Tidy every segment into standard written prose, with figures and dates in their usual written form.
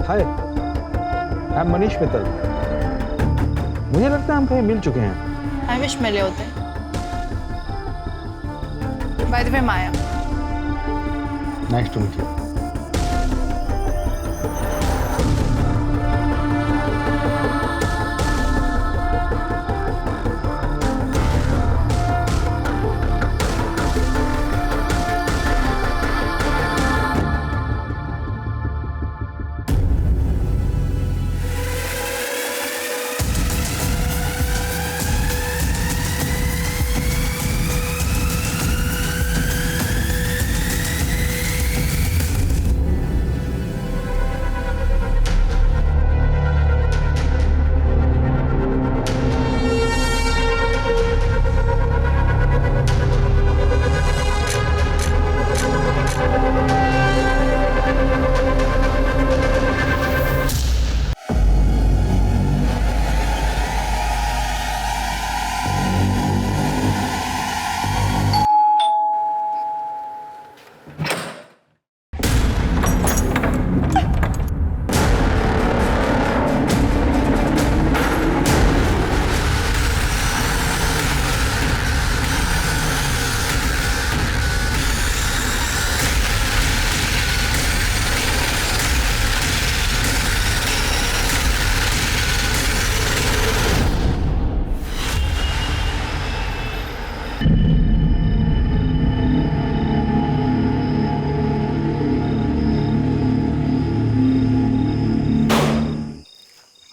Hi, I am Manish Mittal. मुझे लगता है हम कहीं मिल चुके हैं। आई विश मिले होते। By the way Maya. Nice to meet you.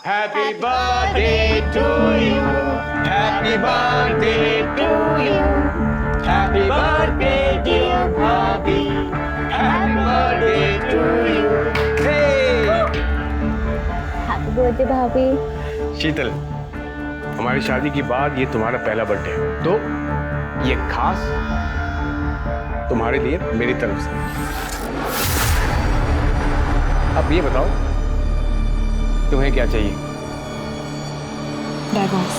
Happy birthday to you. Happy birthday to you. Happy birthday dear Bobby. Happy birthday to you. Hey! Happy birthday भाभी। शीतल, हमारी शादी के बाद ये तुम्हारा पहला बर्थडे है, तो ये खास तुम्हारे लिए मेरी तरफ से। अब ये बताओ तुम्हें क्या चाहिए? डाइवोर्स।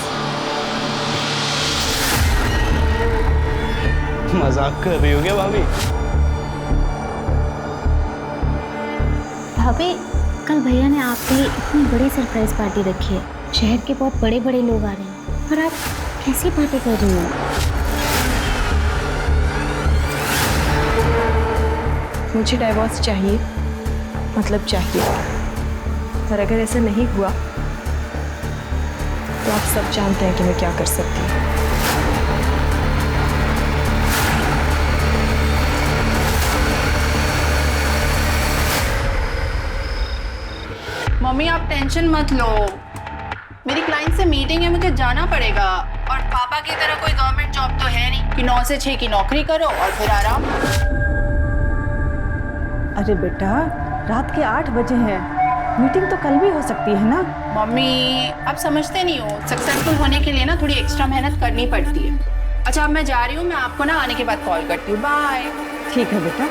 मजाक कर रही हो क्या भाभी? भाभी, कल भैया ने आपके लिए इतनी बड़ी सरप्राइज पार्टी रखी है। शहर के बहुत बड़े बड़े लोग आ रहे हैं और आप कैसी पार्टी कर रही हो? मुझे डाइवोर्स चाहिए, मतलब चाहिए। और अगर ऐसा नहीं हुआ तो आप सब जानते हैं कि मैं क्या कर सकती हूँ। मम्मी आप टेंशन मत लो, मेरी क्लाइंट से मीटिंग है, मुझे जाना पड़ेगा। और पापा की तरह कोई गवर्नमेंट जॉब तो है नहीं कि 9 से 6 की नौकरी करो और फिर आराम। अरे बेटा, रात के 8 बजे हैं, मीटिंग तो कल भी हो सकती है ना। मम्मी आप समझते नहीं हो, सक्सेसफुल होने के लिए ना थोड़ी एक्स्ट्रा मेहनत करनी पड़ती है। अच्छा अब मैं जा रही हूँ, मैं आपको ना आने के बाद कॉल करती हूँ। बाय। ठीक है बेटा,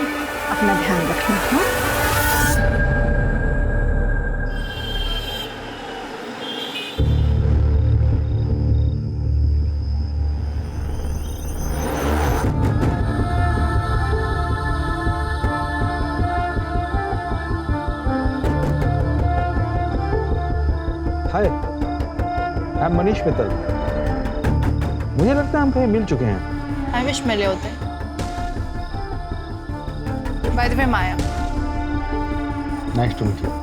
अपना ध्यान रखना। हाँ हाय, आई एम मनीष मित्तल। मुझे लगता है हम कहीं मिल चुके हैं। आई विश मिले होते। By the way Maya. Nice to meet you.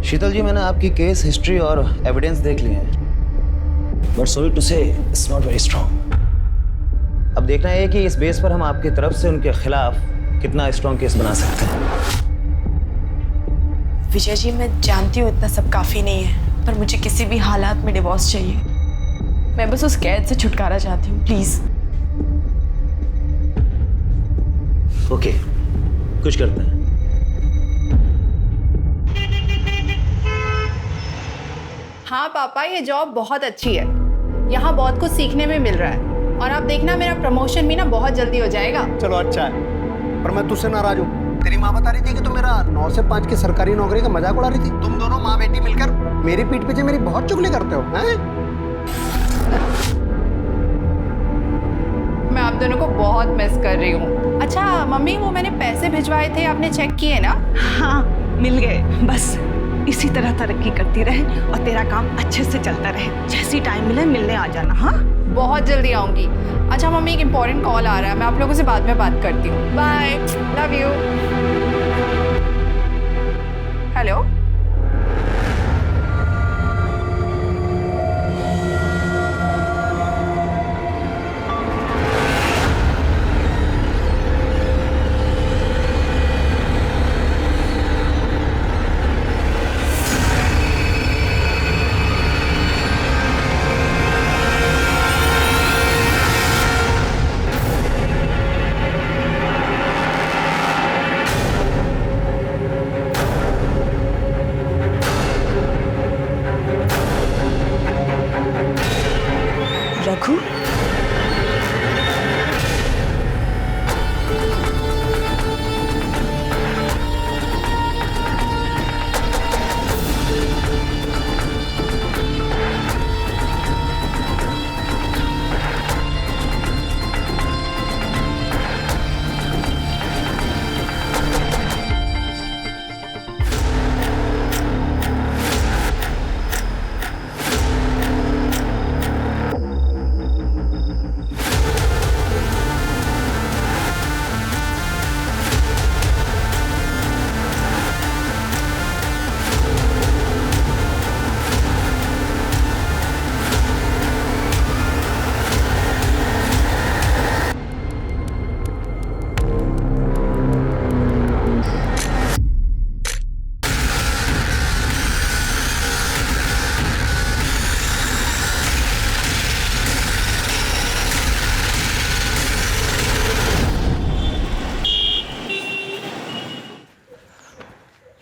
Sheetal ji, मैंने आपकी केस हिस्ट्री और एविडेंस देख लिए हैं, but sorry to say it's not very strong. अब देखना है कि इस बेस पर हम आपकी तरफ से उनके खिलाफ कितना स्ट्रॉन्ग केस बना सकते हैं। विजय जी, मैं जानती हूँ इतना सब काफी नहीं है, पर मुझे किसी भी हालात में डिवोर्स चाहिए। मैं बस उस कैद से छुटकारा चाहती हूँ, प्लीज। ओके, कुछ करते हैं। हाँ पापा, ये जॉब बहुत अच्छी है। यहाँ बहुत कुछ सीखने में मिल रहा है और आप देखना मेरा प्रमोशन भी ना बहुत जल्दी हो जाएगा। चलो अच्छा है, पर मैं तुझसे नाराज हूँ। तेरी माँ बता रही थी कि तू मेरा 9 से 5 की सरकारी नौकरी का मजाक उड़ा रही थी। तुम दोनों माँ बेटी मिलकर मेरी पीठ पीछे मेरी बहुत चुगली करते हो, हैं? मैं आप दोनों को बहुत मिस कर रही हूँ। अच्छा मम्मी, वो मैंने पैसे भिजवाए थे, आपने चेक किए ना? हाँ, मिल गए। बस इसी तरह तरक्की करती रहे और तेरा काम अच्छे से चलता रहे। जैसी टाइम मिले मिलने आ जाना। हाँ, बहुत जल्दी आऊंगी। अच्छा मम्मी, एक इम्पोर्टेंट कॉल आ रहा है, मैं आप लोगों से बाद में बात करती हूँ। Bye, love you. Hello, Raghu,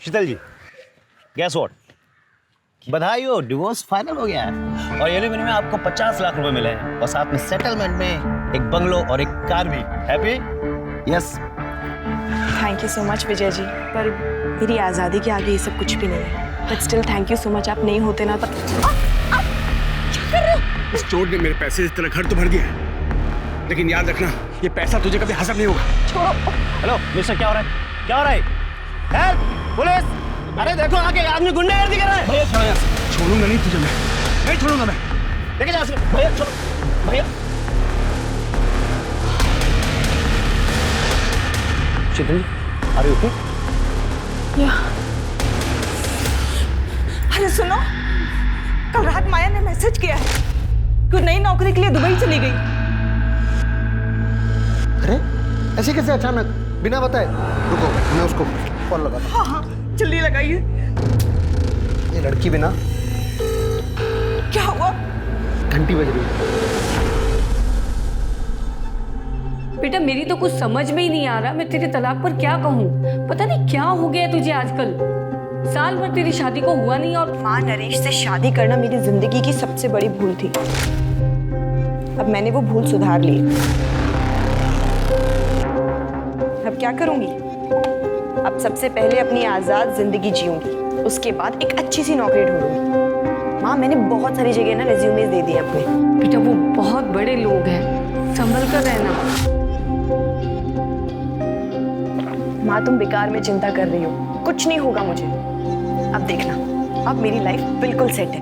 Shital ji, guess what, बधाई हो, डिवोर्स फाइनल हो गया है और एलिमनी में आपको 50 लाख रुपए मिले हैं और साथ में सेटलमेंट में एक बंगलो और एक कार भी। Happy? Yes. Thank you so much Vijay ji, पर मेरी आज़ादी के आगे ये सब कुछ भी नहीं है। But still thank you so much, आप नहीं होते ना तो। इस चोट ने मेरे पैसे इस तरह घर तो भर दिया है, लेकिन याद रखना ये पैसा तुझे कभी हजम नहीं होगा। हेलो मिस्टर, क्या हो रहा है? क्या हो रहा है? Help, police! अरे देखो आगे आदमी गुंडागर्दी कर रहा है। भैया छोड़ो यार, छोड़ूंगा नहीं तुझे, मैं नहीं छोड़ूंगा मैं। लेके जा सकते भैया, चलो भैया। शीतल, अरे ओके? अरे सुनो, कल रात माया ने मैसेज किया है कि नई नौकरी के लिए दुबई चली गई। अरे ऐसे कैसे अचानक, बिना बताए? रुको, मैं उसको कॉल लगाता हूँ। हाँ, जल्दी लगाइए। ये लड़की बिना क्या हुआ? घंटी बज रही है। बेटा, मेरी तो कुछ समझ में ही नहीं आ रहा, मैं तेरे तलाक पर क्या कहूँ। पता नहीं क्या हो गया तुझे आजकल। साल भर तेरी शादी को हुआ नहीं और माँ, नरेश से शादी करना मेरी जिंदगी की सबसे बड़ी भूल थी। अब मैंने वो भूल सुधार ली। अब क्या करूंगी? अब सबसे पहले अपनी आजाद जिंदगी जीऊंगी, उसके बाद एक अच्छी सी नौकरी ढूंढूंगी। माँ, मैंने बहुत सारी जगह ना रेज्यूमेज दे दिए अपने। बेटा, वो बहुत बड़े लोग हैं, संभल कर रहना। माँ, तुम बेकार में चिंता कर रही हो, कुछ नहीं होगा मुझे। अब देखना, अब मेरी लाइफ बिल्कुल सेट है।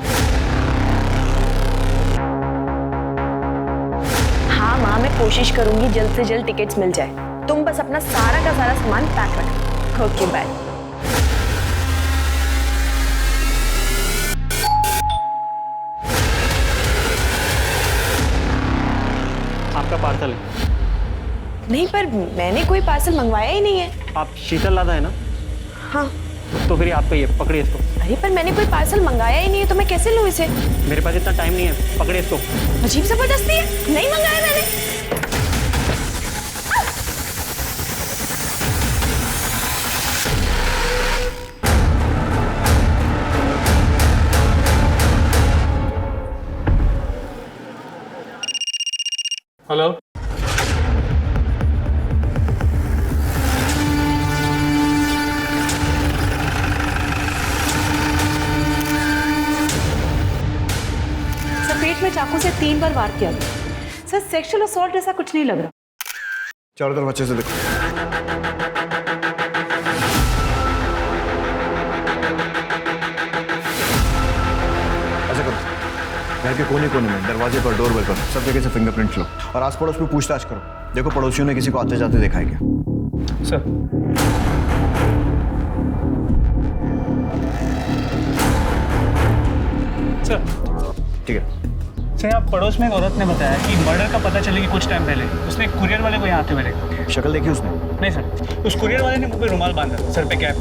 हाँ माँ, मैं कोशिश करूंगी जल्द से जल्द टिकट्स मिल जाए। तुम बस अपना सारा का सारा सामान पैक रखो। Okay, bye. आपका आपका पार्सल है। नहीं, पर मैंने कोई पार्सल मंगवाया ही नहीं है। आप शीतल लादा है ना? हाँ। तो फिर आपका ये पकड़िए इसको। अरे पर मैंने कोई पार्सल मंगाया ही नहीं है, तो मैं कैसे लूँ इसे? मेरे पास इतना टाइम नहीं है, पकड़िए इसको। अजीब जबरदस्ती है, नहीं मंगाया मैंने। हेलो। सर पेट में चाकू से 3 बार वार किया गया। सर सेक्सुअल असॉल्ट जैसा कुछ नहीं लग रहा। चारों तरफ अच्छे से देखो। ऐसा करो, घर के कोने कोने में, दरवाजे पर, डोरबेल पर, सब जगह से फिंगरप्रिंट लो और आस पड़ोस में पूछताछ करो। देखो पड़ोसियों ने किसी को आते जाते देखा है क्या? सर ठीक है। सर आप पड़ोस में एक औरत ने बताया कि मर्डर का पता चले कि कुछ टाइम पहले उसने एक कुरियर वाले को यहाँ आते हुए देखा। शक्ल देखी उसने? नहीं सर, उस कुरियर वाले ने मुंह पे रुमाल बांधा, सर पे कैप,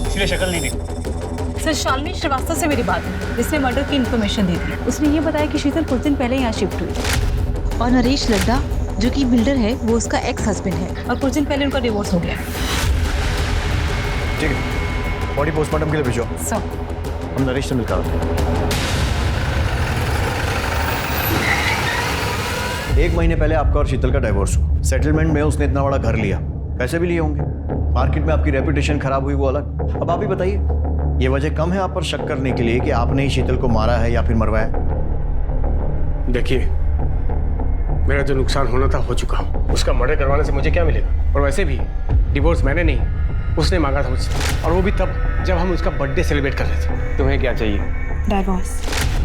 इसलिए शक्ल नहीं देखी। सर शालिनी श्रीवास्तव से मेरी बात है, जिसने मर्डर की इन्फॉर्मेशन दी थी। उसने ये बताया कि शीतल कुछ दिन पहले यहाँ शिफ्ट हुई और नरेश लड्डा जो कि बिल्डर है वो उसका एक्स हस्बैंड है और कुछ दिन पहले उनका डिवोर्स हो गया। ठीक है, बॉडी पोस्टमार्टम के लिए भेजो। सर हम नरेश से मिलकर आते हैं। 1 महीने पहले आपका और शीतल का डाइवोर्स हुआ। सेटलमेंट में उसने इतना बड़ा घर लिया, पैसे भी लिए होंगे, मार्केट में आपकी रेपुटेशन खराब हुई वो अलग। अब आप ही बताइए, ये वजह कम है आप पर शक करने के लिए कि आपने ही शीतल को मारा है या फिर मरवाया? देखिए, मेरा जो नुकसान होना था हो चुका। उसका मर्डर करवाने से मुझे क्या मिलेगा? और वैसे भी डिवोर्स मैंने नहीं, उसने मांगा था मुझसे, और वो भी तब जब हम उसका बर्थडे सेलिब्रेट कर रहे थे। तुम्हें क्या चाहिए? डाइवोर्स।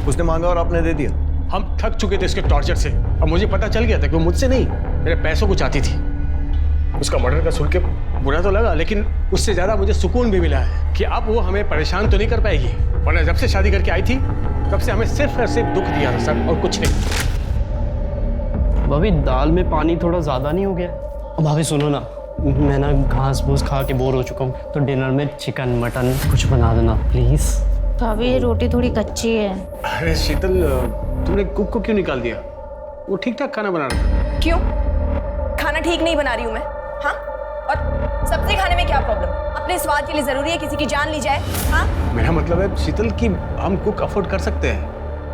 उसने मांगा और आपने दे दिया। हम थक चुके थे उसके टॉर्चर से, और मुझे पता चल गया था कि वो मुझसे नहीं, मेरे पैसों को चाहती थी। उसका मर्डर का सुन के बुरा तो लगा, लेकिन उससे ज्यादा मुझे सुकून भी मिला है कि अब वो हमें परेशान तो नहीं कर पाएगी। वरना जब से शादी करके आई थी तब से हमें सिर्फ और सिर्फ दुख दिया था सर, और कुछ नहीं। भाभी दाल में पानी थोड़ा ज़्यादा नहीं हो गया? भाभी सुनो ना, मैं ना घास फूस खा के बोर हो चुका हूँ, तो डिनर में चिकन मटन कुछ बना देना प्लीज़। भाभी रोटी थोड़ी कच्ची है। अरे शीतल, तुमने कुक को क्यों निकाल दिया? वो ठीक ठाक खाना बना रहा था। क्यों? खाना ठीक नहीं बना रही हूँ मैं? हाँ? और सबसे खाने में क्या प्रॉब्लम? अपने स्वाद के लिए जरूरी है किसी की जान ली जाए? हाँ? मेरा मतलब है शीतल कि हम कुक अफोर्ड कर सकते हैं,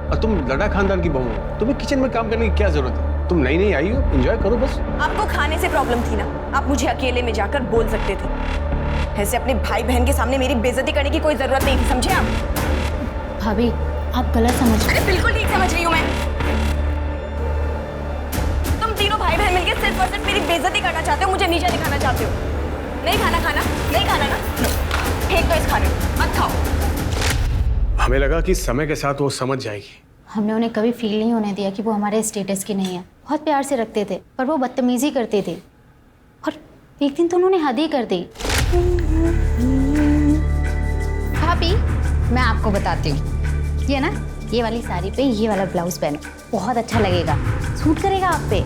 और तुम लड़ा खानदान की बहू हो, तुम्हें किचन में काम करने की क्या जरूरत है? तुम नई नई आई हो, एंजॉय करो बस। आपको खाने से प्रॉब्लम थी ना, आप मुझे अकेले में जाकर बोल सकते थे। ऐसे अपने भाई बहन के सामने मेरी बेइज्जती करने की कोई जरूरत नहीं थी, समझे आप? भाभी आप गलत समझ रहे। अरे बिल्कुल ठीक समझ रही हूँ मैं। तुम तीनों भाई बहन मिलकर सिर्फ और सिर्फ मेरी बेइज्जती करना चाहते हो, मुझे नीचा दिखाना चाहते हो। नहीं खाना नहीं खाना ना, फेंक दो इस खाने को, मत खाओ। हमें लगा कि समय के साथ वो समझ जाएगी। हमने उन्हें कभी फील नहीं होने दिया कि वो हमारे स्टेटस की नहीं है। बहुत प्यार से रखते थे, पर वो बदतमीजी करते थे, और एक दिन तो उन्होंने हद ही कर दी। भाभी मैं आपको बताती हूँ, ये ना, ये वाली साड़ी पे ये वाला ब्लाउज पहनो, बहुत अच्छा लगेगा, सूट करेगा आप पे।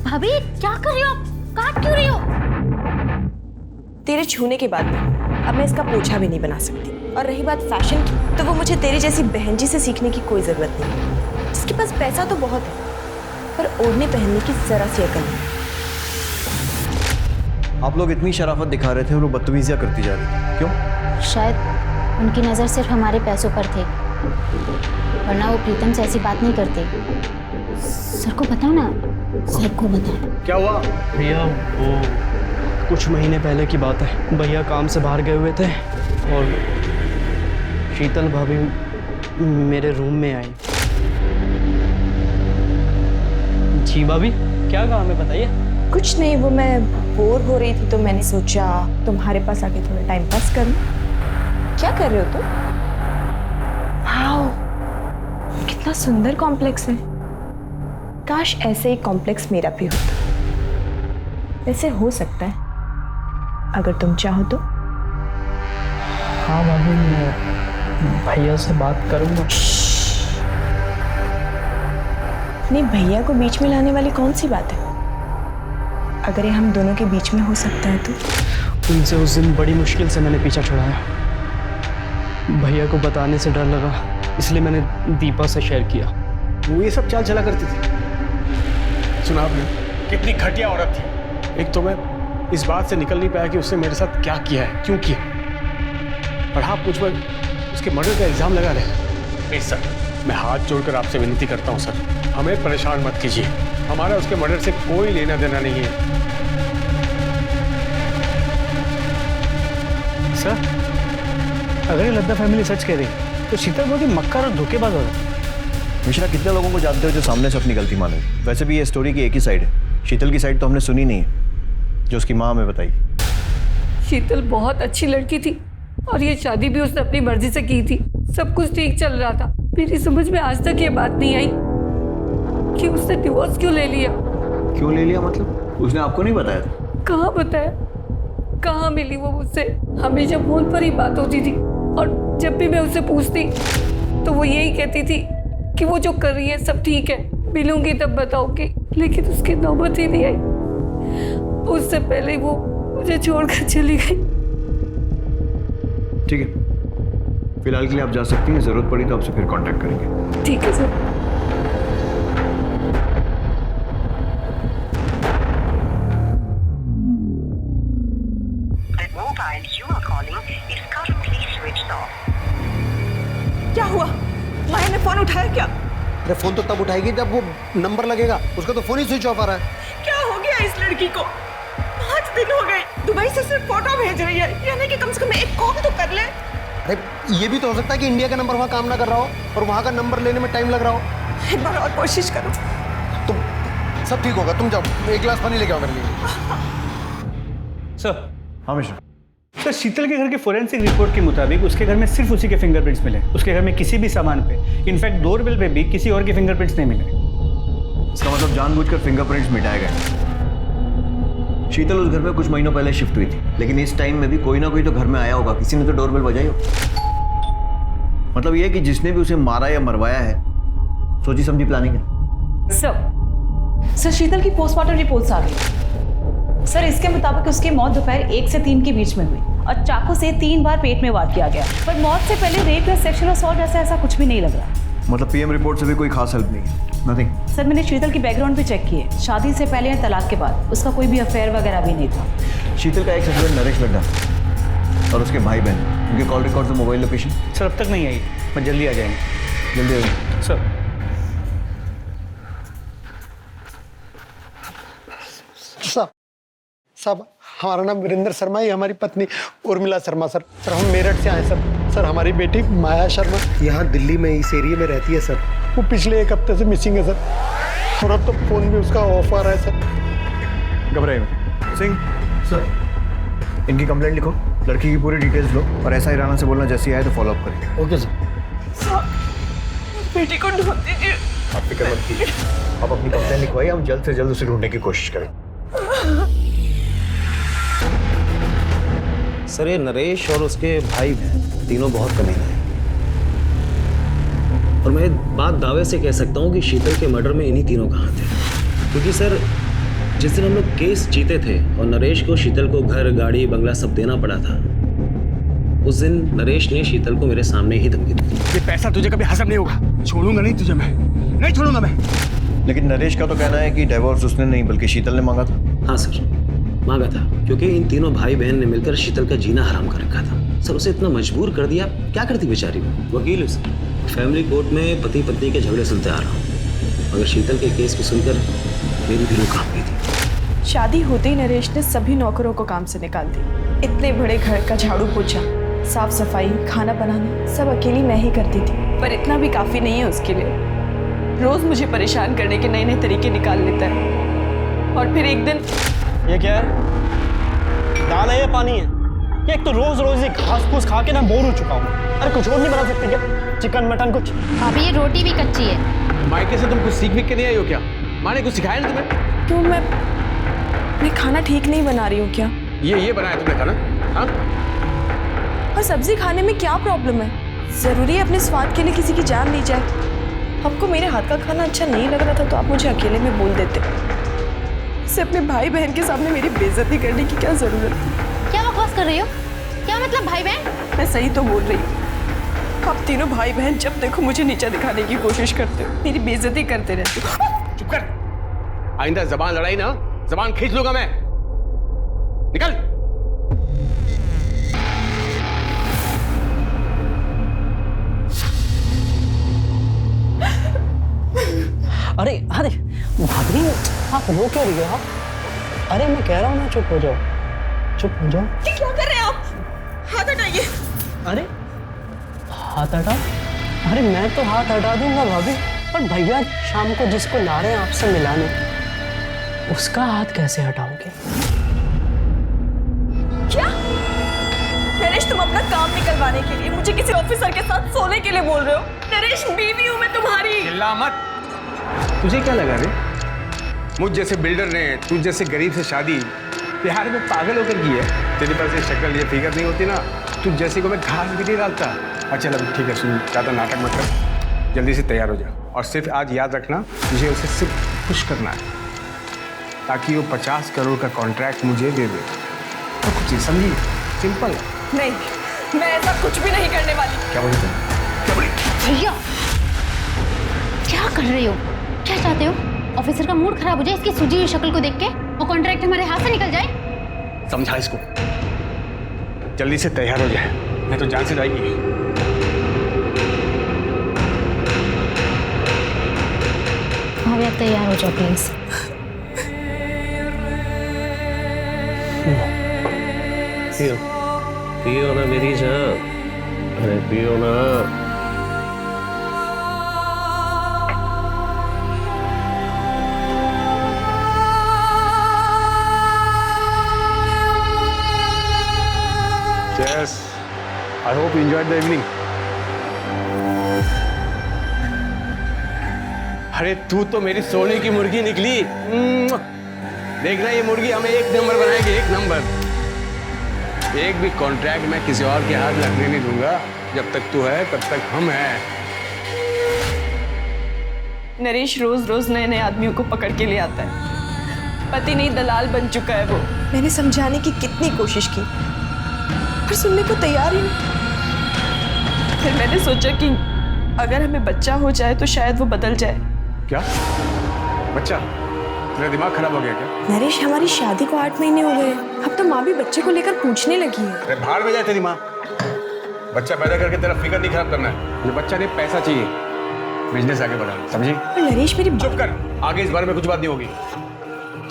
भाभी क्या कर रही हो आप? काट क्यों रही हो? तेरे छूने के बाद अब मैं इसका पोछा भी नहीं बना सकती। और रही बात फैशन की, तो वो मुझे तेरी जैसी बहन जी से सीखने की कोई जरूरत नहीं है, जिसके पास पैसा तो बहुत है पर ओढ़ने पहनने की जरा सी अकल नहीं। आप लोग इतनी शराफत दिखा रहे थे और वो बदतमीजियां करती जा रही थी, क्यों? शायद उनकी नज़र सिर्फ हमारे पैसों पर थे, वरना वो प्रीतम से ऐसी बात नहीं करते। सर को बताओ ना, सर को बताओ। क्या हुआ? भैया वो कुछ महीने पहले की बात है, भैया काम से बाहर गए हुए थे और शीतल भाभी मेरे रूम में आई। जी भाभी क्या काम है बताइए। कुछ नहीं, वो मैं बोर हो रही थी तो मैंने सोचा तुम्हारे पास आके थोड़ा टाइम पास कर लूं। क्या कर रहे हो तुम? वाओ, कितना सुंदर कॉम्प्लेक्स है। काश ऐसे ही कॉम्प्लेक्स मेरा भी होता। ऐसे हो सकता है अगर तुम चाहो तो। हाँ भाभी, मैं भैया से बात करूँगा। नहीं, भैया को बीच में लाने वाली कौन सी बात है? अगर ये हम दोनों के बीच में हो सकता है तो। उनसे उस दिन बड़ी मुश्किल से मैंने पीछा छुड़ाया। भैया को बताने से डर लगा, इसलिए मैंने दीपा से शेयर किया। वो ये सब चाल चला करती थी। सुना आपने कितनी घटिया औरत थी। एक तो मैं इस बात से निकल नहीं पाया कि उसने मेरे साथ क्या किया है, क्यों किया, और आप मुझ पर उसके मर्डर का इल्जाम लगा रहे। प्लीज सर, मैं हाथ जोड़कर आपसे विनती करता हूँ सर, हमें परेशान मत कीजिए। हमारा उसके मर्डर से कोई लेना देना नहीं है। सर, अगर ये लद्दा फैमिली सच कह रही तो शीतल बहुत ही मक्कार और धोखेबाज हो रहा। मिश्रा, कितने लोगों को जानते हो जो सामने से अपनी गलती माने? वैसे भी ये स्टोरी की एक ही साइड है, शीतल की साइड तो हमने सुनी नहीं है जो उसकी माँ हमें बताई। शीतल बहुत अच्छी लड़की थी और ये शादी भी उसने अपनी मर्जी से की थी। सब कुछ ठीक चल रहा था। मेरी समझ में आज तक ये बात नहीं आई कि उसने डिवोर्स क्यों ले लिया। क्यों ले लिया मतलब? उसने आपको नहीं बताया था? कहाँ बताया, कहाँ मिली वो मुझसे। हमेशा फोन पर ही बात होती थी और जब भी मैं उससे पूछती तो वो यही कहती थी कि वो जो कर रही है सब ठीक है, मिलूंगी तब बताऊंगी। लेकिन उसकी नौबत ही नहीं आई। उससे पहले वो मुझे छोड़कर चली गई। ठीक है, फिलहाल के लिए आप जा सकती हैं, जरूरत पड़ी तो आपसे फिर कांटेक्ट करेंगे। ठीक है सर। क्या हुआ? माया ने फोन उठाया क्या? अरे फोन तो तब उठाएगी जब वो नंबर लगेगा, उसका तो फोन ही स्विच ऑफ आ रहा है। क्या हो गया इस लड़की को? 5 दिन हो गए, दुबई से सिर्फ फोटो भेज रही है, यानी कि कम से कम एक कॉल तो कर ले। अरे ये भी तो हो सकता है कि इंडिया का नंबर वहाँ काम ना कर रहा हो और वहाँ का नंबर लेने में टाइम लग रहा हो। एक बार और कोशिश करो। तुम सब ठीक होगा, तुम जाओ, एक गिलास पानी लेके आओ मेरे लिए। सर। हाँ मिश्रा। सर, शीतल के घर के फोरेंसिक रिपोर्ट के मुताबिक उसके घर में सिर्फ उसी के फिंगरप्रिंट्स मिले। उसके घर में किसी भी सामान पे, इनफैक्ट डोरबेल पे भी किसी और के फिंगरप्रिंट्स नहीं मिले। इसका मतलब जानबूझकर फिंगरप्रिंट्स मिटाए गए। शीतल उस घर में कुछ महीनों पहले शिफ्ट हुई थी, लेकिन इस टाइम में भी कोई ना कोई तो घर में आया होगा, किसी ने तो डोरबेल बजाई हो। मतलब ये कि जिसने भी उसे मारा या मरवाया है, सोची समझी प्लानिंग है। सर, शीतल की पोस्टमार्टम रिपोर्ट्स आ गई। सर, इसके मुताबिक उसकी मौत दोपहर 1 से 3 के बीच में हुई और चाकू से 3 बार पेट में वार किया गया। पर मौत से पहले रेप या सेक्सुअल असॉल्ट ऐसा कुछ भी नहीं लग रहा। मतलब पीएम रिपोर्ट से भी कोई खास हेल्प नहीं है? नथिंग। सर, मैंने शीतल की बैकग्राउंड भी चेक की है। शादी से पहले या तलाक के बाद उसका कोई भी अफेयर वगैरह भी नहीं था। शीतल का एक्स हस्बैंड नरेश लड्डा और उसके भाई बहन, उनके कॉल रिकॉर्ड और मोबाइल लोकेशन? सर, अब तक नहीं आई, पर जल्दी आ जाएंगे। जल्दी आ जाए सर। साहब, हमारा नाम वीरेंद्र शर्मा है, हमारी पत्नी उर्मिला शर्मा सर। सर, हम मेरठ से आए सर। सर, हमारी बेटी माया शर्मा यहाँ दिल्ली में इस एरिया में रहती है सर। वो पिछले 1 हफ्ते से मिसिंग है सर, और अब तो फोन भी उसका ऑफ आ रहा है सर। घबराइए मत। सिंह सर, इनकी कंप्लेंट लिखो, लड़की की पूरी डिटेल्स लो और ऐसा ही राणा से बोलना जैसी आए तो फॉलो अप करेंगे। Okay sir. बेटी को ढूंढ दीजिए। आप फिक्र मत कीजिए, आप अपनी कंप्लेंट लिखवाइए, हम जल्द से जल्द उसे ढूंढने की कोशिश करें। सर, ये नरेश और उसके भाई तीनों बहुत कमीने हैं और मैं बात दावे से कह सकता हूँ कि शीतल के मर्डर में इन्हीं तीनों का हाथ है। क्योंकि सर, जिस दिन हम लोग केस जीते थे और नरेश को शीतल को घर, गाड़ी, बंगला सब देना पड़ा था, उस दिन नरेश ने शीतल को मेरे सामने ही धमकी दी। ये पैसा तुझे कभी हजम नहीं होगा, छोड़ूंगा नहीं तुझे, मैं नहीं छोड़ूंगा मैं। लेकिन नरेश का तो कहना है कि डिवोर्स उसने नहीं बल्कि शीतल ने मांगा था। हाँ सर, मांगा था, क्योंकि इन तीनों भाई बहन ने मिलकर शीतल का जीना हराम कर रखा था। सर, उसे इतना मजबूर कर दिया, क्या करती बेचारी वो। वकील हूँ सर, फैमिली कोर्ट में पति पत्नी के झगड़े सुनते आ रहा हूँ, मगर शीतल के केस को सुनकर मेरी भी रूह कांप गई थी। शादी होते ही नरेश ने सभी नौकरों को काम से निकाल दी। इतने बड़े घर का झाड़ू पोछा, साफ सफाई, खाना बनाना सब अकेली मैं ही करती थी। पर इतना भी काफी नहीं है उसके लिए। रोज मुझे परेशान करने के नए नए तरीके निकाल लेता है। और फिर एक दिन, ये क्या है? दाल है या पानी है? ये एक तो रोज रोज ये घास फूस खा के ना बोर हो चुका हूँ। अरे कुछ और नहीं बना सकते क्या? चिकन मटन कुछ? अभी ये रोटी भी कच्ची है। मायके से तुम कुछ सीख के नहीं आई हो क्या? माँ ने कुछ सिखाया ना तुम्हें? क्यों मैं खाना ठीक नहीं बना रही हूँ क्या? ये बनाया तुमने खाना? हाँ? और सब्जी खाने में क्या प्रॉब्लम है? जरूरी है अपने स्वाद के लिए किसी की जान ली जाए? आपको मेरे हाथ का खाना अच्छा नहीं लग रहा था तो आप मुझे अकेले में बोल देते। इसे अपने भाई बहन के सामने मेरी बेइज्जती करने की क्या जरूरत थी? क्या बकवास कर रही हो? क्या मतलब भाई बहन? मैं सही तो बोल रही हूँ। आप तीनों भाई बहन जब देखो मुझे नीचा दिखाने की कोशिश करते हो, मेरी बेइज्जती करते रहते हो। चुप कर। आइंदा जबान लड़ाई ना, जबान खींच लूंगा मैं। निकल। अरे अरे भाभी, आप रो क्यों रही हो? अरे मैं कह रहा हूँ ना, चुप हो जाओ, चुप हो जाओ। क्या कर रहे हैं आप? हाथ हटाइए। अरे हाथ हटा? अरे मैं तो हाथ हटा दूंगा भाभी, पर भैया शाम को जिसको ला रहे हैं आपसे मिलाने, उसका हाथ कैसे हटाओगे? क्या? नरेश, तुम अपना काम निकलवाने के लिए मुझे किसी ऑफिसर के साथ सोने के लिए बोल रहे हो? नरेश, बीवी हूं मैं तुम्हारी। चिल्ला मत। तुझे क्या लगा रे? मुझ जैसे बिल्डर ने तुझ जैसे गरीब से शादी बिहार में पागल होकर की है? तेरे पास ये शक्ल ये फिगर नहीं होती ना, तुझ जैसे को मैं घास भी नहीं डालता। अच्छा चलो ठीक है, सुन, ज़्यादा नाटक मत कर, जल्दी से तैयार हो जा। और सिर्फ आज याद रखना, मुझे उसे सिर्फ खुश करना है ताकि वो 50 करोड़ का कॉन्ट्रैक्ट मुझे दे दे। तो कुछ ही समझी, सिंपल। नहीं, मैं ऐसा कुछ भी नहीं करने वाली। क्या बोली तुम? क्या बोली? भैया क्या कर रहे हो? क्या चाहते हो? ऑफिसर का मूड खराब हो जाए इसकी सूजी हुई शक्ल को देख के, और कॉन्ट्रैक्ट हमारे हाथ से निकल जाए? समझा इसको, जल्दी से तैयार हो जाए, नहीं तो जान से जाएगी। भाभी आप तैयार हो जाओ प्लीज। पियो पियो ना मेरी जान, अरे पियो ना। Yes, I hope you enjoyed the evening. अरे तू तो मेरी सोने की मुर्गी निकली। देखना ये मुर्गी हमें 1 नंबर बनाएगी, 1 नंबर। एक भी कॉन्ट्रैक्ट मैं किसी और के हाथ लगने नहीं दूंगा। जब तक तू है तब तक हम हैं। नरेश रोज रोज नए नए आदमियों को पकड़ के ले आता है। पति नहीं दलाल बन चुका है वो। मैंने समझाने की कितनी कोशिश की, पर सुनने को तैयार ही नहीं। फिर मैंने सोचा कि अगर हमें बच्चा हो जाए तो शायद वो बदल जाए। क्या बच्चा? तेरा दिमाग खराब हो गया क्या? नरेश, हमारी शादी को 8 महीने हो गए, अब तो माँ भी बच्चे को लेकर पूछने लगी है। अरे भाड़ में जाए तेरी माँ। बच्चा पैदा करके तेरा फिगर नहीं खराब करना है। मुझे बच्चा नहीं, पैसा चाहिए, बिजनेस आगे बढ़ाना, समझी? पर नरेश मेरी चुप कर, आगे इस बारे में कुछ बात नहीं होगी।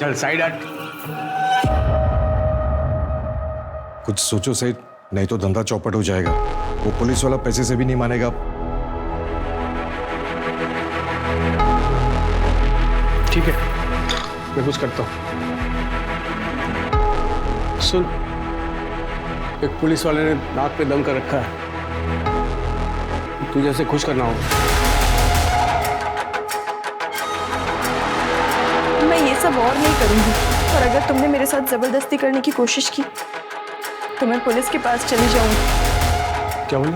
चल साइड हट। कुछ सोचो सही, नहीं तो धंधा चौपट हो जाएगा। वो पुलिस वाला पैसे से भी नहीं मानेगा। ठीक है, मैं कुछ करता हूँ। सुन, एक पुलिस वाले ने नाक पे दम कर रखा है, तुझे ऐसे खुश करना होगा। मैं ये सब और नहीं करूंगी, और अगर तुमने मेरे साथ जबरदस्ती करने की कोशिश की तो मैं पुलिस के पास चली जाऊंगी। क्या बोली?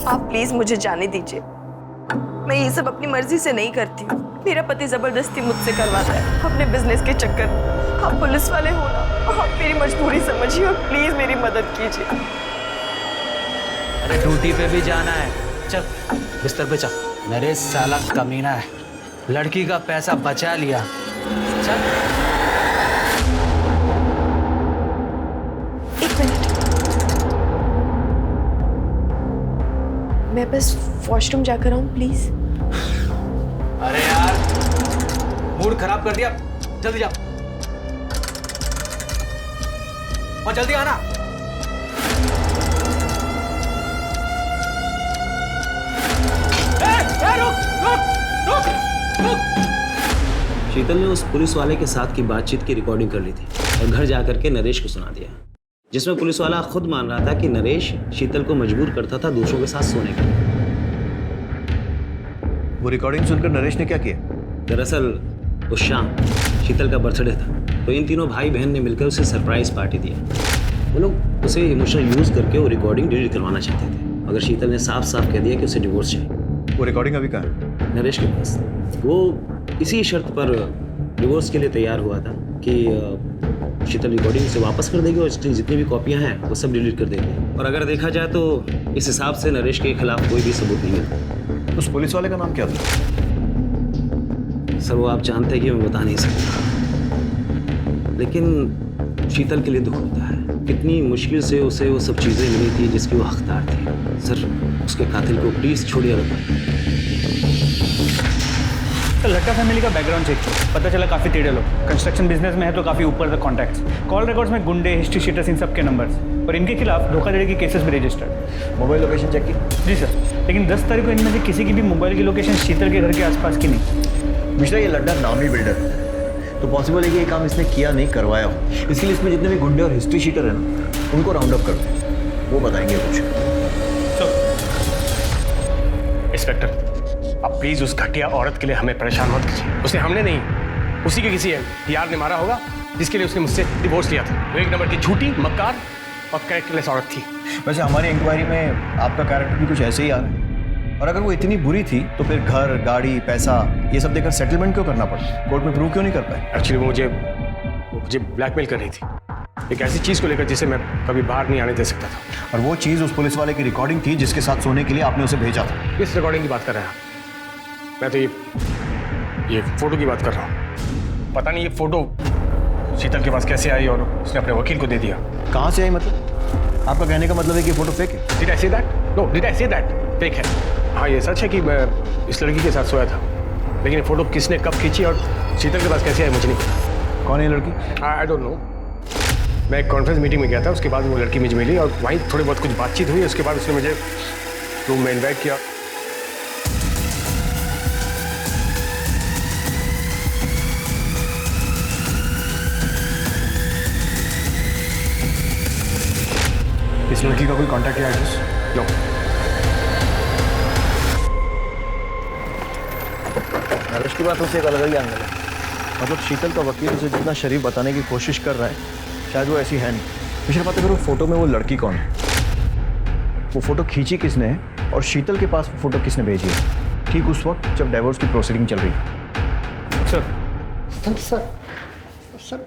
आप प्लीज मुझे जाने दीजिए, मैं ये सब अपनी मर्जी से नहीं करती। मेरा पति जबरदस्ती मुझसे करवाता है अपने बिजनेस के चक्कर में। आप पुलिस वाले हो ना, आप मेरी मजबूरी समझिए और प्लीज मेरी मदद कीजिए। अरे ड्यूटी पे भी जाना है, चल बिस्तर पे चल। नरेश साला कमीना है, लड़की का पैसा बचा लिया। चल। एक मिनट, मैं बस वॉशरूम जाकर आऊं प्लीज। अरे यार मूड खराब कर दिया, जल्दी जा और जल्दी आना। ए, ए! शीतल ने उस पुलिस वाले के साथ की बातचीत की रिकॉर्डिंग कर ली थी और घर जाकर के नरेश को सुना दिया, जिसमें पुलिस वाला खुद मान रहा था कि नरेश शीतल को मजबूर करता था दूसरों के साथ सोने के लिए। वो रिकॉर्डिंग सुनकर नरेश ने क्या किया? दरअसल उस शाम शीतल का बर्थडे था, तो इन तीनों भाई बहन ने मिलकर उसे सरप्राइज पार्टी दिया। वो लोग उसे इमोशनल यूज करके वो रिकॉर्डिंग डिलीट करवाना चाहते थे, मगर शीतल ने साफ साफ कह दिया कि उसे डिवोर्स चाहिए। वो रिकॉर्डिंग अभी कहाँ है? नरेश के पास। वो इसी शर्त पर डिवोर्स के लिए तैयार हुआ था कि शीतल रिकॉर्डिंग से वापस कर देगी और इसकी जितनी भी कॉपियां हैं वो सब डिलीट कर देगी। और अगर देखा जाए तो इस हिसाब से नरेश के खिलाफ कोई भी सबूत नहीं मिलता। उस पुलिस वाले का नाम क्या था? सर वो आप जानते हैं कि मैं बता नहीं सकता, लेकिन शीतल के लिए दुख होता है। कितनी मुश्किल से उसे वो सब चीज़ें मिली थी जिसकी वो हकदार थी। सर उसके कातिल को प्लीज़ छोड़िए। तो लट्टा फैमिली का बैकग्राउंड चेक किया, पता चला काफ़ी टेढ़े लोग, कंस्ट्रक्शन बिजनेस में है तो काफ़ी ऊपर तक कॉन्टैक्ट्स, कॉल रिकॉर्ड्स में गुंडे, हिस्ट्री शीटर्स, इन सब के नंबर्स, और इनके खिलाफ धोखाधड़ी की केसेस भी रजिस्टर्ड। मोबाइल लोकेशन चेक की? जी सर, लेकिन 10 तारीख को इनमें से किसी की भी मोबाइल की लोकेशन शीतल के घर के आसपास की नहीं। मिश्रा, ये लड्डा नामी बिल्डर है, तो पॉसिबल है कि ये काम इसने किया नहीं, करवाया हो। इसके लिए इसमें जितने भी गुंडे और हिस्ट्री शीटर है ना, उनको राउंड अप करते हैं, वो बताएंगे कुछ। इंस्पेक्टर, अब प्लीज उस घटिया औरत के लिए हमें परेशान मत कीजिए। उसे हमने नहीं, उसी के किसी यार ने मारा होगा, जिसके लिए उसने मुझसे डिवोर्स लिया था। वो एक नंबर की झूठी, मक्कार और कैरेक्टरलेस औरत थी। वैसे हमारी इंक्वायरी में आपका कैरेक्टर भी कुछ ऐसे ही आ रहा है, और अगर वो इतनी बुरी थी तो फिर घर, गाड़ी, पैसा ये सब देकर सेटलमेंट क्यों करना पड़ा? कोर्ट में प्रूव क्यों नहीं कर पाए? एक्चुअली वो मुझे ब्लैकमेल कर रही थी, एक ऐसी चीज को लेकर जिसे मैं कभी बाहर नहीं आने दे सकता था। और वो चीज उस पुलिस वाले की रिकॉर्डिंग थी जिसके साथ सोने के लिए आपने उसे भेजा था। किस रिकॉर्डिंग की बात कर रहे हैं आप? मैं तो ये फोटो की बात कर रहा हूँ। पता नहीं ये फोटो शीतल के पास कैसे आई और उसने अपने वकील को दे दिया। कहाँ से आई मतलब? आपका कहने का मतलब है कि फोटो फेक है? Did I say that? No, did I say that? Fake है। हाँ, ये सच है कि मैं इस लड़की के साथ सोया था, लेकिन ये फोटो किसने कब खींची और शीतल के पास कैसे आई मुझे नहीं पता। कौन है लड़की? I don't know. मैं एक कॉन्फ्रेंस मीटिंग में गया था, उसके बाद वो लड़की मुझे मिली और वहीं थोड़ी बहुत कुछ बातचीत हुई। उसके बाद उसने मुझे रूम में इन्वाइट किया। इस लड़की का कोई कांटेक्ट या एड्रेस? नो। नरेश की बात से एक अलग ही एंगल है। मतलब शीतल का वकील उसे जितना शरीफ बताने की कोशिश कर रहा है, शायद वो ऐसी है नहीं। पिछले बात करो, फोटो में वो लड़की कौन है, वो फोटो खींची किसने है, और शीतल के पास वो फोटो किसने भेजी है, ठीक उस वक्त जब डाइवोर्स की प्रोसीडिंग चल रही है। सर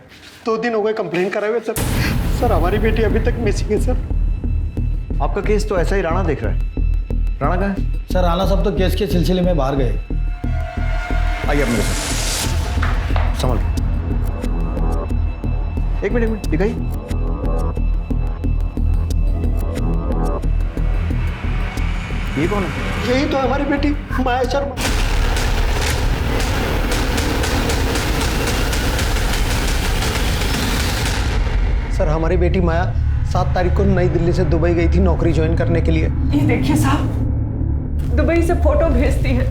2 दिन हो गए कंप्लेन कराए हुए सर हमारी बेटी अभी तक मिसिंग है सर। आपका केस तो ऐसा ही राणा देख रहा है। राणा कहाँ है? सर राणा साहब तो केस के सिलसिले में बाहर गए। आइए आप मेरे साथ, संभल के। एक मिनट दिखाइए। ये कौन है? यही तो हमारी बेटी माया शर्मा। सर हमारी बेटी माया 7 तारीख को नई दिल्ली से दुबई गई थी नौकरी ज्वाइन करने के लिए। ये देखिए साहब, दुबई से फोटो भेजती है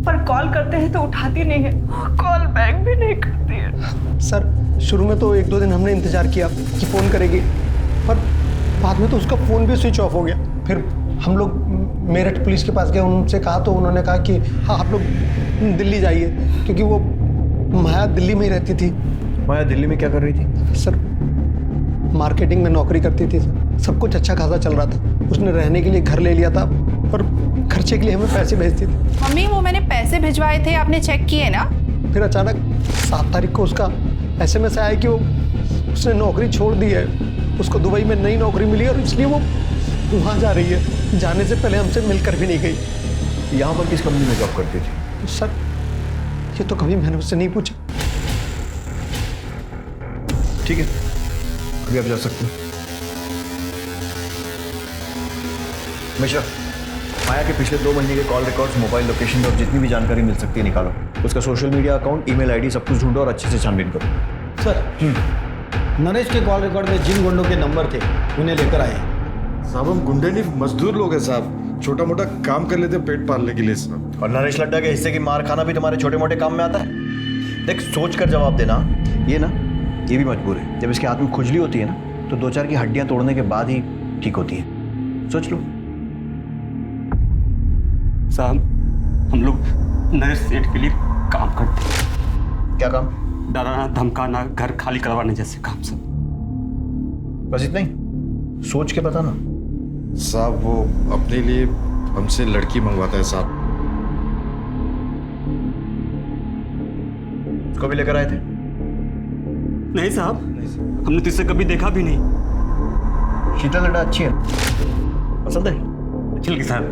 पर कॉल करते हैं तो उठाती नहीं है, कॉल बैक भी नहीं करती है। सर शुरू में तो 1-2 दिन हमने इंतजार किया कि फ़ोन करेगी, पर बाद में तो उसका फ़ोन भी स्विच ऑफ हो गया। फिर हम लोग मेरठ पुलिस के पास गए, उनसे कहा तो उन्होंने कहा कि हाँ आप लोग दिल्ली जाइए, क्योंकि वो माया दिल्ली में ही रहती थी। माया दिल्ली में क्या कर रही थी? सर मार्केटिंग में नौकरी करती थी सर, सब कुछ अच्छा खासा चल रहा था। उसने रहने के लिए घर ले लिया था और खर्चे के लिए हमें पैसे भेजती थी। मम्मी वो मैंने पैसे भिजवाए थे, आपने चेक किए ना? फिर अचानक 7 तारीख को उसका SMS आया कि वो उसने नौकरी छोड़ दी है, उसको दुबई में नई नौकरी मिली और इसलिए वो वहाँ जा रही है। जाने से पहले हमसे मिलकर भी नहीं गई। यहाँ पर किस कंपनी में जॉब करती थी? सर ये तो कभी मैंने उससे नहीं पूछा। ठीक है, अभी आप जा सकते हैं। मिश्रा, माया के पिछले 2 महीने के कॉल रिकॉर्ड्स, मोबाइल लोकेशन और जितनी भी जानकारी मिल सकती है निकालो। उसका social media account, email ID सब कुछ ढूंढो और अच्छे से छानबीन करो। सर नरेश के कॉल रिकॉर्ड में जिन गुंडों के नंबर थे उन्हें लेकर आए। साहब हम गुंडे नहीं, मजदूर लोग हैं साहब। छोटा मोटा काम कर लेते पेट पालने के लिए साहब। और नरेश लड्डा के हिस्से की मार खाना भी तुम्हारे छोटे मोटे काम में आता है? देख सोच कर जवाब देना। ये ना, ये भी मजबूर है। जब इसके हाथ में खुजली होती है ना, तो 2-4 की हड्डियां तोड़ने के बाद ही ठीक होती है। सोच लो। साहब, हम लोग नरेश सेठ के लिए काम करते हैं। क्या काम? डराना, धमकाना, घर खाली करवाने जैसे काम सब। बस इतना ही? सोच के बताना। साहब वो अपने लिए हमसे लड़की मंगवाता है साहब। उसको भी लेकर आए थे? नहीं साहब, हमने तो इसे कभी देखा भी नहीं। शीतल लड्डा अच्छी है, पसंद है? अच्छी लगी साहब।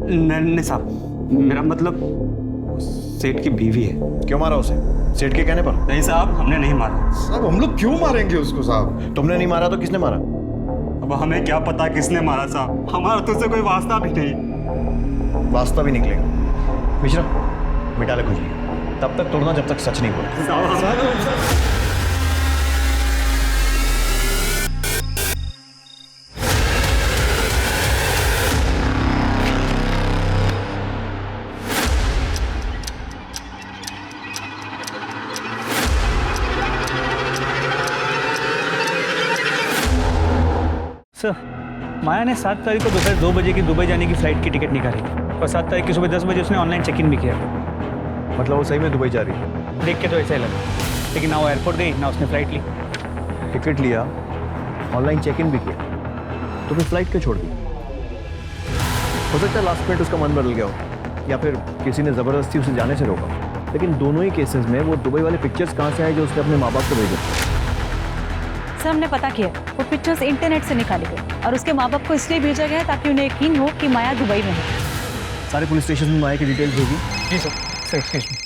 नहीं साहब, मेरा मतलब सेठ की बीवी है। क्यों मारा उसे? सेठ के कहने पर? नहीं साहब, हमने नहीं मारा। साहब हम लोग क्यों मारेंगे उसको साहब? तुमने नहीं मारा तो किसने मारा? अब हमें क्या पता किसने मारा साहब, हमारा तो उससे कोई वास्ता भी नहीं। वास्ता भी निकलेगा। मिश्रा, मिटा ले खुजली। तब तक तोड़ना जब तक सच नहीं बोलते। सर, माया ने 7 तारीख को दोपहर 2 बजे की दुबई जाने की फ़्लाइट की टिकट निकाली और 7 तारीख की सुबह 10 बजे उसने ऑनलाइन चेक इन भी किया। मतलब वो सही में दुबई जा रही है? देख के तो ऐसा ही लगा, लेकिन ना वो एयरपोर्ट गई ना उसने फ़्लाइट ली। टिकट लिया, ऑनलाइन चेक इन भी किया, तो फिर फ्लाइट क्यों छोड़ दी? हो सकता है लास्ट मिनट उसका मन बदल गया हो, या फिर किसी ने ज़बरदस्ती उसे जाने से रोका। लेकिन दोनों ही केसेस में वो दुबई वाले पिक्चर्स कहाँ से आए जो उसने अपने माँ बाप को भेजे? सर हमने पता किया, वो पिक्चर्स इंटरनेट से निकाली गई और उसके माँ बाप को इसलिए भेजा गया ताकि उन्हें यकीन हो कि माया दुबई में है। सारे पुलिस स्टेशन में माया की डिटेल्स भेजी? जी sir, excuse me.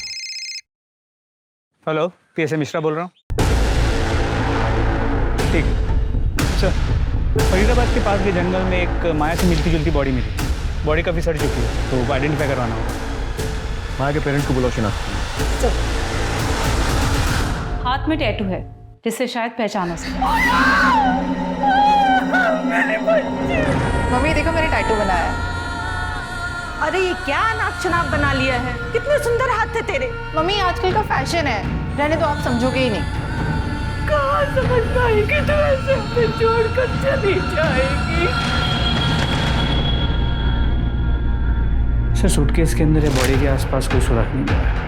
Hello, PSA Mishra बोल रहा हूँ। ठीक सर, फरीदाबाद के पास के जंगल में एक माया से मिलती जुलती बॉडी मिली। बॉडी काफ़ी सड़ चुकी है, तो आइडेंटिफाई करवाना होगा। माया के पेरेंट्स को बुलाओ शिनाख्त। हाथ में टैटू है जिससे शायद पहचान हो सके। मम्मी देखो मैंने टैटू बनाया है। अरे ये क्या नाक शनाप बना लिया है? कितने सुंदर हाथ थे तेरे। मम्मी आजकल का फैशन है, रहने तो आप समझोगे ही नहीं। कहाँ समझ पाएगी तो ऐसे हमें छोड़कर चली जाएगी। सर, सूटकेस के अंदर बॉडी के आसपास कोई सुराग नहीं मिला।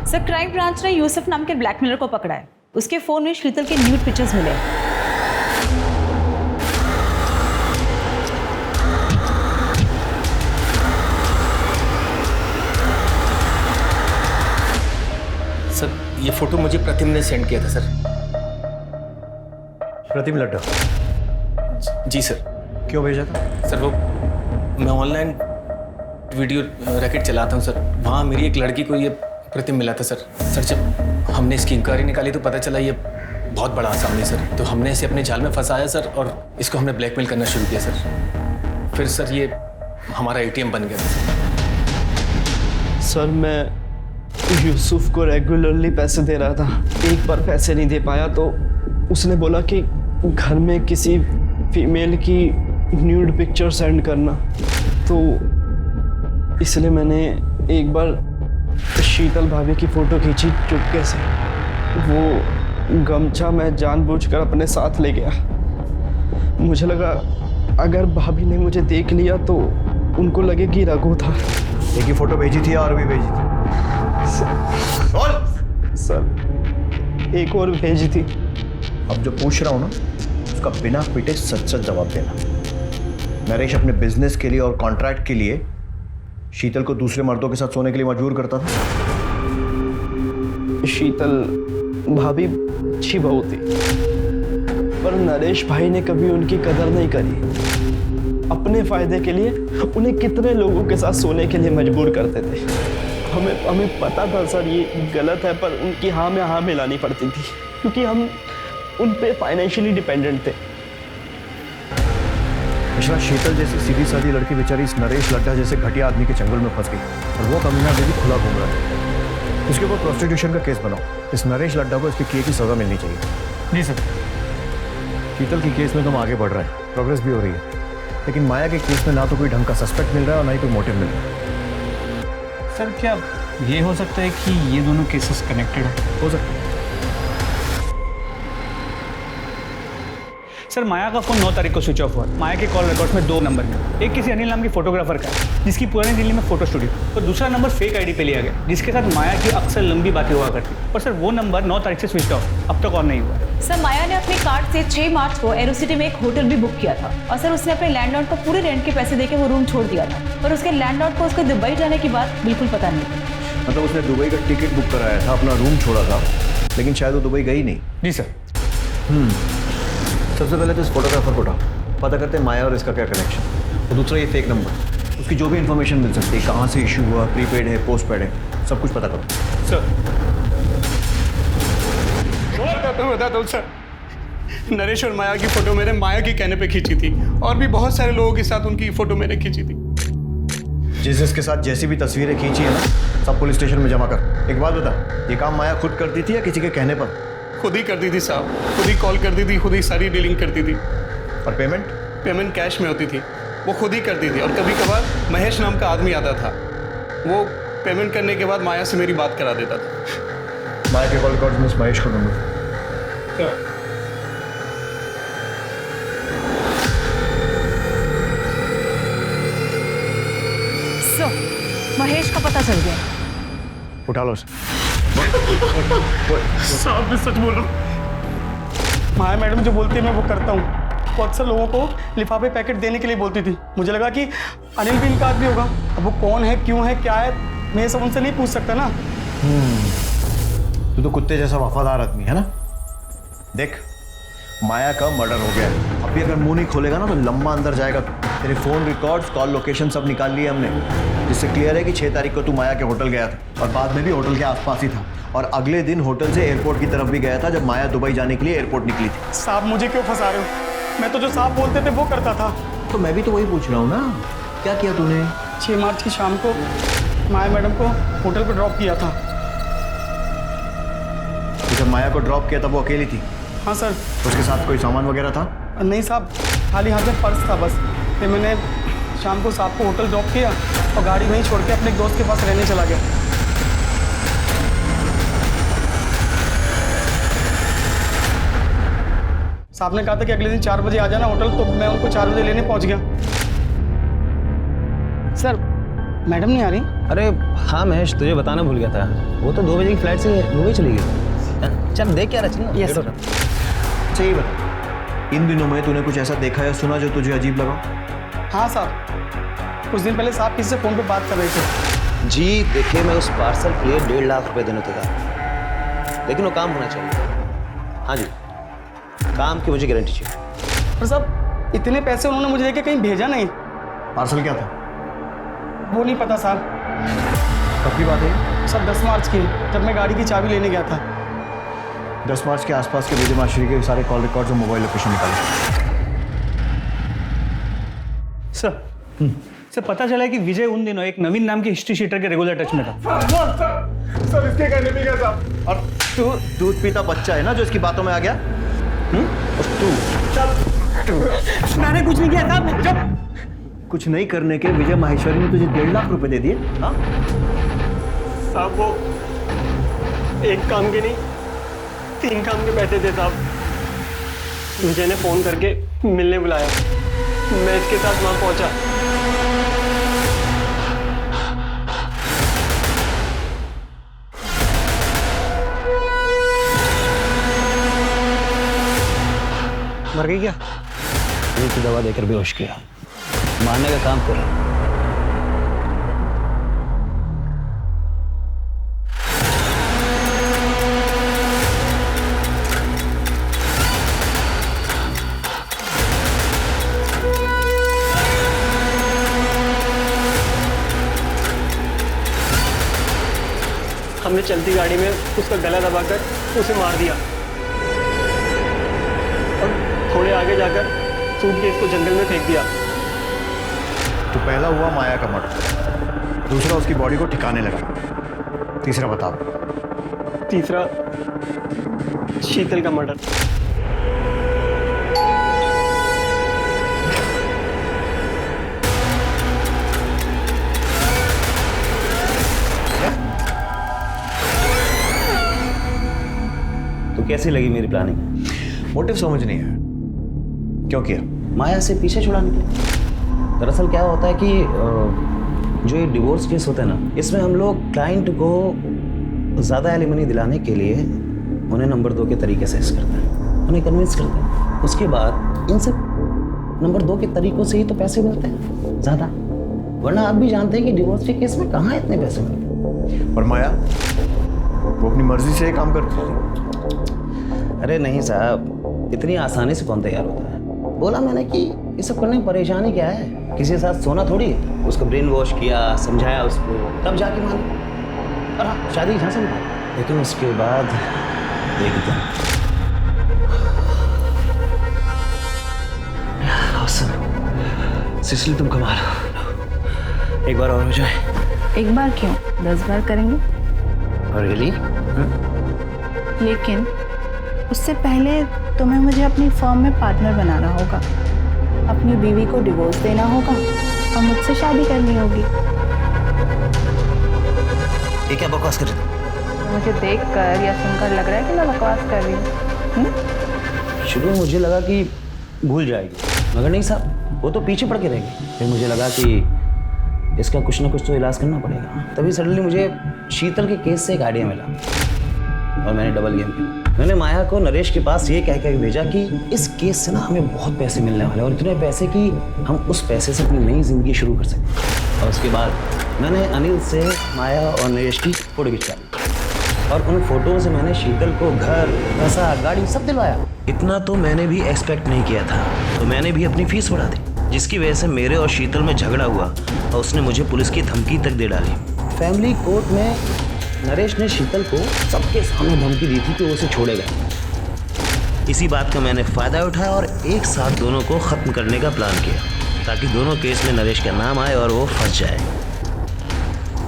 सर, क्राइम ब्रांच ने यूसुफ नाम के ब्लैकमेलर को पकड़ा है। उसके फोन में शीतल के न्यूड पिक्चर्स मिले हैं। सर ये फोटो मुझे प्रतिम ने सेंड किया था सर। प्रतिम लड्डा? जी सर। क्यों भेजा था? सर वो मैं ऑनलाइन वीडियो रैकेट चलाता हूँ सर, वहाँ मेरी एक लड़की को ये प्रतिम मिला था सर। सर जब हमने इसकी इंक्वायरी निकाली तो पता चला ये बहुत बड़ा आसामी है सर, तो हमने इसे अपने जाल में फंसाया सर और इसको हमने ब्लैकमेल करना शुरू किया सर। फिर सर ये हमारा ATM बन गया था। सर मैं यूसुफ को रेगुलरली पैसे दे रहा था। एक बार पैसे नहीं दे पाया तो उसने बोला कि घर में किसी फीमेल की न्यूड पिक्चर सेंड करना, तो इसलिए मैंने एक बार शीतल भाभी की फ़ोटो खींची चुपके से। वो गमछा मैं जानबूझकर अपने साथ ले गया। मुझे लगा अगर भाभी ने मुझे देख लिया तो उनको लगे कि रघु था। एक ही फ़ोटो भेजी थी और भी भेजी थी? सर एक और भेजी थी। अब जो पूछ रहा हूँ ना, उसका बिना पीटे सच सच जवाब देना। नरेश अपने बिजनेस के लिए और कॉन्ट्रैक्ट के लिए शीतल को दूसरे मर्दों के साथ सोने के लिए मजबूर करता था? शीतल भाभी अच्छी बहू थी, पर नरेश भाई ने कभी उनकी कदर नहीं करी। अपने फायदे के लिए उन्हें कितने लोगों के साथ सोने के लिए मजबूर करते थे। हमें पता था सर ये गलत है, पर उनकी हाँ में हाँ मिलानी पड़ती थी क्योंकि हम उन पे फाइनेंशियली डिपेंडेंट थे। मिश्रा, शीतल जैसी सीधी सादी लड़की बेचारी इस नरेश लड्डा जैसे घटिया आदमी के चंगुल में फंस गई और वो कमीना भी खुला घूम रहा है। इसके ऊपर प्रोस्टिट्यूशन का केस बनाओ। इस नरेश लड्डा को इसके किए की सजा मिलनी चाहिए। जी सर। शीतल की केस में तुम आगे बढ़ रहे हैं, प्रोग्रेस भी हो रही है। लेकिन माया के केस में ना तो कोई ढंग का सस्पेक्ट मिल रहा है और ना ही कोई मोटिव मिल रहा है। सर क्या ये हो सकता है कि ये दोनों केसेस कनेक्टेड हो सकता है। सर माया का फोन 9 तारीख को स्विच ऑफ हुआ। माया के कॉल रिकॉर्ड्स में 2 नंबर हैं। एक किसी अनिल नाम के फोटोग्राफर का है जिसकी पुरानी दिल्ली में फोटो स्टूडियो, और दूसरा नंबर फेक आईडी पे लिया गया जिसके साथ माया की अक्सर लंबी बातें हुआ करती। और सर वो नंबर 9 तारीख से स्विच ऑफ, अब तक ऑन नहीं हुआ। सर माया ने अपने कार्ड से 6 मार्च को एरो सिटी में एक होटल भी बुक किया था और सर उसने अपने लैंडलॉर्ड को पूरे रेंट के पैसे देके वो रूम छोड़ दिया था, पर उसके लैंडलॉर्ड को उसको दुबई जाने की बात बिल्कुल पता नहीं। मतलब उसने दुबई का टिकट बुक कराया था, अपना रूम छोड़ा था, लेकिन शायद वो दुबई गई नहीं। जी सर। सबसे पहले तो इस फोटोग्राफर को उठाओ, पता करते हैं माया और इसका क्या कनेक्शन। और दूसरा ये फेक नंबर, उसकी जो भी इंफॉर्मेशन मिल सकती है, कहाँ से इशू हुआ, प्रीपेड है, पोस्ट पेड है, सब कुछ पता करो। सर बताता हूँ सर, नरेश और माया की फोटो मैंने माया के कहने पे खींची थी और भी बहुत सारे लोगों के साथ उनकी फोटो मैंने खींची थी। जिसके साथ जैसी भी तस्वीरें खींची है ना, सब पुलिस स्टेशन में जमा कर। एक बात बता, ये काम माया खुद करती थी या किसी के कहने पर? खुद ही करती थी साहब, खुद ही कॉल करती थी, खुद ही सारी डीलिंग करती थी। और पेमेंट? पेमेंट कैश में होती थी, वो खुद ही करती थी। और कभी कभार महेश नाम का आदमी आता था, वो पेमेंट करने के बाद माया से मेरी बात करा देता था। माया के कॉल रिकॉर्ड में इस महेश को ढूंढो। सो महेश का पता चल गया। उठा लो उसे। साहब मैं सच बोल रहा हूँ, माया मैडम जो बोलती है मैं वो करता हूँ। वो अक्सर लोगों को लिफाफे पैकेट देने के लिए बोलती थी। मुझे लगा कि अनिल भी इनका आदमी होगा। अब वो कौन है, क्यों है, क्या है, मैं ये सब उनसे नहीं पूछ सकता ना। तू तो कुत्ते जैसा वफादार आदमी है ना। देख, माया का मर्डर हो गया है, अभी अगर मुंह नहीं खोलेगा ना तो लंबा अंदर जाएगा। तेरे फोन रिकॉर्ड्स, कॉल लोकेशन सब निकाल लिए हमने, जिससे क्लियर है कि 6 तारीख को तू माया के होटल गया था और बाद में भी होटल के आसपास ही था, और अगले दिन होटल से एयरपोर्ट की तरफ भी गया था जब माया दुबई जाने के लिए एयरपोर्ट निकली थी। साहब मुझे क्यों फंसा रहे हो? मैं तो जो साहब बोलते थे वो करता था। तो मैं भी तो वही पूछ रहा हूँ ना, क्या किया तूने? 6 मार्च की शाम को माया मैडम को होटल पर ड्रॉप किया था। तो जब माया को ड्रॉप किया तब वो अकेली थी? हाँ सर। उसके साथ कोई सामान वगैरह था? नहीं साहब, खाली हाथ में पर्स था बस। फिर मैंने शाम को साहब को होटल ड्रॉप किया और गाड़ी वहीं छोड़ के अपने एक दोस्त के पास रहने चला गया। साहब ने कहा था कि अगले दिन 4 बजे आ जाना होटल, तो मैं उनको 4 बजे लेने पहुंच गया। सर मैडम नहीं आ रही? अरे हाँ महेश, तुझे बताना भूल गया था, वो तो 2 बजे की फ्लाइट से दुबई चली गई। चल देख क्या रहा, चल। Yes sir. सही बता, इन दिनों में तूने कुछ ऐसा देखा या सुना जो तुझे अजीब लगा? हाँ साहब, कुछ दिन पहले साहब किसी से फ़ोन पे बात कर रहे थे। जी देखिए, मैं उस पार्सल के लिए 1.5 लाख रुपए देने तैयार, लेकिन वो काम होना चाहिए। हाँ जी, काम की मुझे गारंटी चाहिए। पर साहब इतने पैसे उन्होंने मुझे देके कहीं भेजा नहीं। पार्सल क्या था? वो नहीं पता साहब। कब की बात है? सर 10 मार्च की, जब मैं गाड़ी की चाबी लेने गया था। 10 मार्च के आसपास के विजय माशरी के सारे कॉल रिकॉर्ड्स और मोबाइल लोकेशन निकाले। सर पता चला है कि विजय उन दिनों एक नवीन नाम के हिस्ट्री शीटर के रेगुलर टच में था। सर इसके कहने पे क्या साहब? और तू दूध पीता बच्चा है ना जो इसकी बातों में आ गया? मैंने कुछ नहीं किया साहब। जब कुछ नहीं करने के विजय माहेश्वरी ने तुझे 1.5 लाख रुपए दे दिए? हाँ साहब वो एक काम के नहीं 3 काम के पैसे थे साहब। विजय ने फोन करके मिलने बुलाया, मैं इसके साथ वहां पहुंचा। मर गई क्या? एक दवा देकर बेहोश किया, मारने का काम कर। हमने चलती गाड़ी में उसका गला दबाकर उसे मार दिया और थोड़े आगे जाकर सूटकेस को जंगल में फेंक दिया। तो पहला हुआ माया का मर्डर, दूसरा उसकी बॉडी को ठिकाने लगा, तीसरा बताओ। तीसरा शीतल का मर्डर। आपको कैसी लगी मेरी प्लानिंग? मोटिव समझ नहीं आया, क्यों किया? माया से पीछे छुड़ाने के लिए। दरअसल क्या होता है कि जो ये डिवोर्स केस होता है ना, इसमें हम लोग क्लाइंट को ज़्यादा एलिमनी दिलाने के लिए उन्हें नंबर 2 के तरीके से करते हैं, उन्हें कन्विंस करते हैं। उसके बाद इन सब नंबर 2 के तरीकों से ही तो पैसे मिलते हैं ज़्यादा, वरना आप भी जानते हैं कि डिवोर्स के केस में कहाँ इतने पैसे मिलते हैं। और माया वो अपनी मर्जी से ये काम करती थी? अरे नहीं साहब, इतनी आसानी से कौन तैयार होता है। बोला मैंने कि ये सब करने में परेशानी क्या है, किसी के साथ सोना थोड़ी है। उसको ब्रेन वॉश किया, समझाया उसको, तब जाके मानी। और हाँ, शादी झांसा में, लेकिन उसके बाद एकदम सिसली तुम कमाल हो। एक बार और हो जाए। एक बार क्यों, 10 बार करेंगे। और रियली? लेकिन उससे पहले तुम्हें मुझे अपनी फर्म में पार्टनर बनाना होगा, अपनी बीवी को डिवोर्स देना होगा और मुझसे शादी करनी होगी। ये क्या बकवास कर रही हो? मुझे देखकर या सुनकर लग रहा है कि मैं बकवास कर रही हूँ। शुरू में मुझे लगा कि भूल जाएगी, मगर नहीं साहब, वो तो पीछे पड़ के रहेगी। फिर मुझे लगा कि इसका कुछ ना कुछ तो इलाज करना पड़ेगा। तभी सडनली मुझे शीतल के केस से एक आइडिया मिला और मैंने डबल गेम किया। मैंने माया को नरेश के पास ये कह कर भेजा कि इस केस से ना हमें बहुत पैसे मिलने वाले हैं, और इतने पैसे कि हम उस पैसे से अपनी नई जिंदगी शुरू कर सकते। और उसके बाद मैंने अनिल से माया और नरेश की फोटो खिंचवा ली, और उन फोटो से मैंने शीतल को घर, पैसा, गाड़ी सब दिलवाया। इतना तो मैंने भी एक्सपेक्ट नहीं किया था, तो मैंने भी अपनी फीस बढ़ा दी, जिसकी वजह से मेरे और शीतल में झगड़ा हुआ और उसने मुझे पुलिस की धमकी तक दे डाली। फैमिली कोर्ट में नरेश ने शीतल को सबके सामने धमकी दी थी कि वो उसे छोड़ेगा। इसी बात का मैंने फ़ायदा उठाया और एक साथ दोनों को ख़त्म करने का प्लान किया, ताकि दोनों केस में नरेश का नाम आए और वो फंस जाए।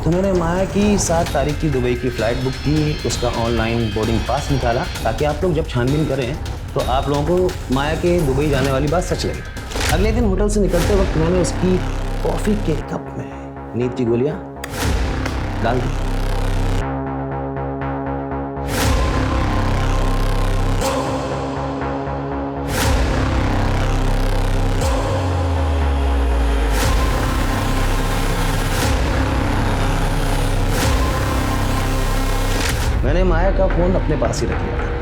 तो मैंने माया की 7 तारीख की दुबई की फ़्लाइट बुक की, उसका ऑनलाइन बोर्डिंग पास निकाला, ताकि आप लोग जब छानबीन करें तो आप लोगों को माया के दुबई जाने वाली बात सच लगे। अगले दिन होटल से निकलते वक्त मैंने उसकी कॉफ़ी के कप में नींद की गोलियाँ डाल दी। मैंने माया का फ़ोन अपने पास ही रख लिया था।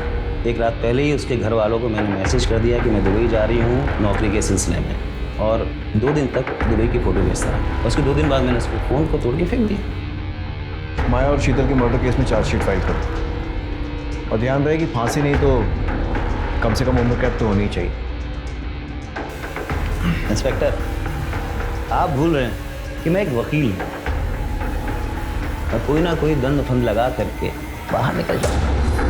एक रात पहले ही उसके घर वालों को मैंने मैसेज कर दिया कि मैं दुबई जा रही हूँ नौकरी के सिलसिले में, और 2 दिन तक दुबई की फ़ोटो भेजता रहा। उसके 2 दिन बाद मैंने उसके फ़ोन को तोड़ के फेंक दिया। माया और शीतल के मर्डर केस में चार्जशीट फाइल कर दी, और ध्यान रहे कि फांसी नहीं तो कम से कम उम्र कैद तो होनी चाहिए। इंस्पेक्टर, आप भूल रहे हैं कि मैं एक वकील हूँ, और कोई ना कोई दंड फंद लगा करके बाहर निकल जाऊँगा।